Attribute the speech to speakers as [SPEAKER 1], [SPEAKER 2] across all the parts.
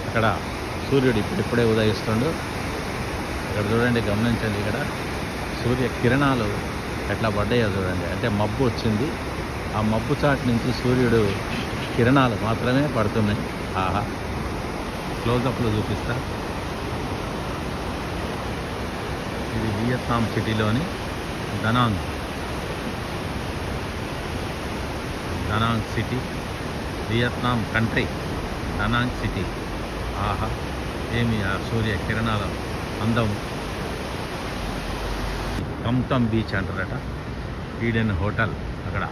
[SPEAKER 1] అక్కడ సూర్యుడు ఇప్పుడిప్పుడే ఉదయిస్తుండు. ఇక్కడ చూడండి, గమనించండి, ఇక్కడ సూర్య కిరణాలు ఎట్లా పడ్డాయో చూడండి. అంటే మబ్బు వచ్చింది, ఆ మబ్బు చాటు నుంచి సూర్యుడు కిరణాలు మాత్రమే పడుతున్నాయి. ఆహా, క్లోజప్లో చూపిస్తా. ఇది వియత్నాం సిటీలోని Da Nang city, Vietnam country, Da Nang city. ఆహా, ఏమి ఆ సూర్య కిరణాల అందం. కమ్టమ్ బీచ్ అంటారట, ఈడెన్ హోటల్. అక్కడ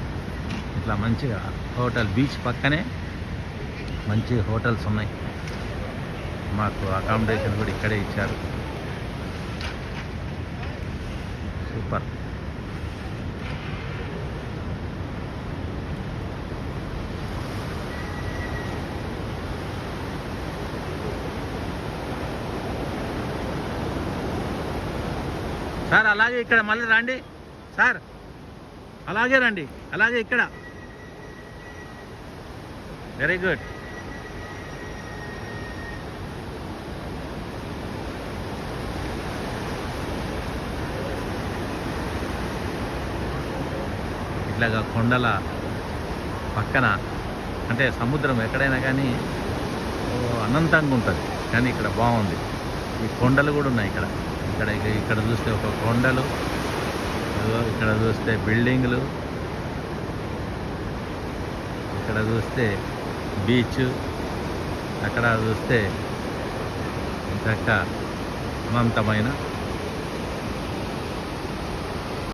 [SPEAKER 1] ఇట్లా మంచిగా హోటల్, బీచ్ పక్కనే మంచి హోటల్స్ ఉన్నాయి. మాకు అకామిడేషన్ కూడా ఇక్కడే ఇచ్చారు. సూపర్. సార్ అలాగే ఇక్కడ మళ్ళీ రండి సార్, అలాగే రండి, అలాగే ఇక్కడ. Very good. ఇట్లాగా కొండల పక్కన, అంటే సముద్రం ఎక్కడైనా కానీ అనంతంగా ఉంటుంది, కానీ ఇక్కడ బాగుంది. ఈ కొండలు కూడా ఉన్నాయి ఇక్కడ. ఇక్కడ చూస్తే ఒక కొండలు, ఇక్కడ చూస్తే బిల్డింగ్లు, ఇక్కడ చూస్తే బీచ్, అక్కడ చూస్తే చక్క అనంతమైన